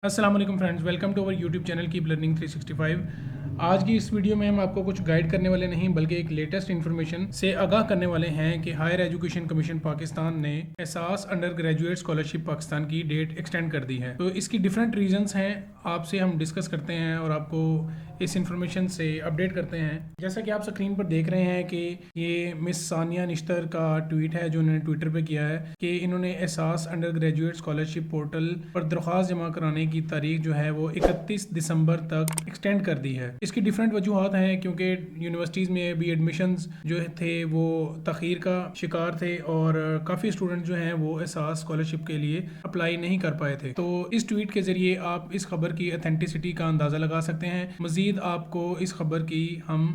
अस्सलाम वालेकुम friends, welcome to our YouTube channel keep learning 365। आज की इस वीडियो में हम आपको कुछ गाइड करने वाले नहीं बल्कि एक लेटेस्ट इन्फॉर्मेशन से आगाह करने वाले हैं कि हायर एजुकेशन कमीशन पाकिस्तान ने एहसास अंडर ग्रेजुएट स्कॉलरशिप पाकिस्तान की डेट एक्सटेंड कर दी है। तो इसकी डिफरेंट रीजंस हैं, आपसे हम डिस्कस करते हैं और आपको इस इन्फॉर्मेशन से अपडेट करते हैं। जैसा कि आप स्क्रीन पर देख रहे हैं कि ये मिस सानिया निश्तर का ट्वीट है जो उन्होंने ट्विटर पे किया है कि इन्होंने एहसास अंडर ग्रेजुएट स्कॉलरशिप पोर्टल पर दरख्वास्त जमा कराने की तारीख जो है वो 31 दिसंबर तक एक्सटेंड कर दी है। इसकी डिफरेंट वजूहत हैं क्योंकि यूनिवर्सिटीज़ में भी एडमिशन्स जो थे वो तखीर का शिकार थे और काफ़ी स्टूडेंट जो हैं वो एहसास स्कॉलरशिप के लिए अप्लाई नहीं कर पाए थे। तो इस ट्वीट के ज़रिए आप इस खबर की ऑथेंटिसिटी का अंदाज़ा लगा सकते हैं। मज़ीद आपको इस खबर की हम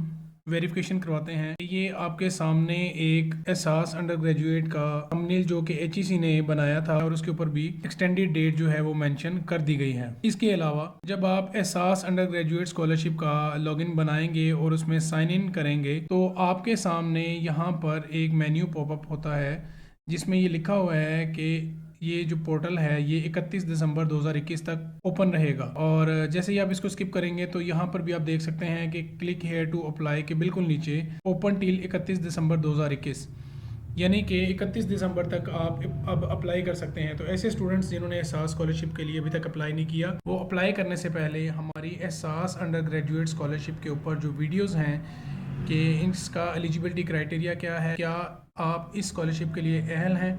वेरिफिकेशन करवाते हैं। ये आपके सामने एक एहसास अंडर ग्रेजुएट का थंबनेल जो कि HEC ने बनाया था और उसके ऊपर भी एक्सटेंडेड डेट जो है वो मेंशन कर दी गई है। इसके अलावा जब आप एहसास अंडर ग्रेजुएट स्कॉलरशिप का लॉगिन बनाएंगे और उसमें साइन इन करेंगे तो आपके सामने यहाँ पर एक मेन्यू पॉपअप होता है जिसमें ये लिखा हुआ है कि ये जो पोर्टल है ये 31 दिसंबर 2021 तक ओपन रहेगा। और जैसे ही आप इसको स्किप करेंगे तो यहाँ पर भी आप देख सकते हैं कि क्लिक हेयर टू अप्लाई के बिल्कुल नीचे ओपन टिल 31 दिसंबर 2021, यानी कि 31 दिसंबर तक आप अब अप्लाई कर सकते हैं। तो ऐसे स्टूडेंट्स जिन्होंने एहसास स्कॉलरशिप के लिए अभी तक अप्लाई नहीं किया, वो अप्लाई करने से पहले हमारी एहसास अंडर ग्रेजुएट स्कॉलरशिप के ऊपर जो वीडियोज़ हैं कि इसका एलिजिबिलिटी क्राइटेरिया क्या है, क्या आप इस स्कॉलरशिप के लिए अहल हैं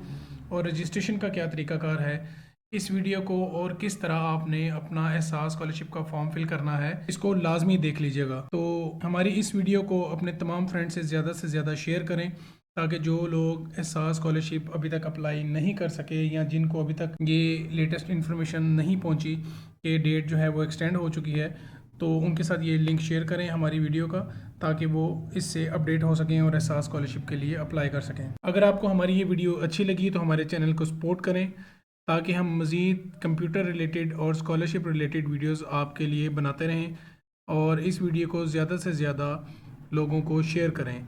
और रजिस्ट्रेशन का क्या तरीकाकार है, इस वीडियो को और किस तरह आपने अपना एहसास स्कॉलरशिप का फॉर्म फिल करना है, इसको लाजमी देख लीजिएगा। तो हमारी इस वीडियो को अपने तमाम फ्रेंड्स से ज़्यादा शेयर करें ताकि जो लोग एहसास स्कॉलरशिप अभी तक अप्लाई नहीं कर सके या जिनको अभी तक ये लेटेस्ट इन्फॉर्मेशन नहीं पहुंची कि डेट जो है वो एक्सटेंड हो चुकी है, तो उनके साथ ये लिंक शेयर करें हमारी वीडियो का ताकि वो इससे अपडेट हो सकें और एहसास स्कॉलरशिप के लिए अप्लाई कर सकें। अगर आपको हमारी ये वीडियो अच्छी लगी तो हमारे चैनल को सपोर्ट करें ताकि हम मज़ीद कंप्यूटर रिलेटेड और स्कॉलरशिप रिलेटेड वीडियोस आपके लिए बनाते रहें और इस वीडियो को ज़्यादा से ज़्यादा लोगों को शेयर करें।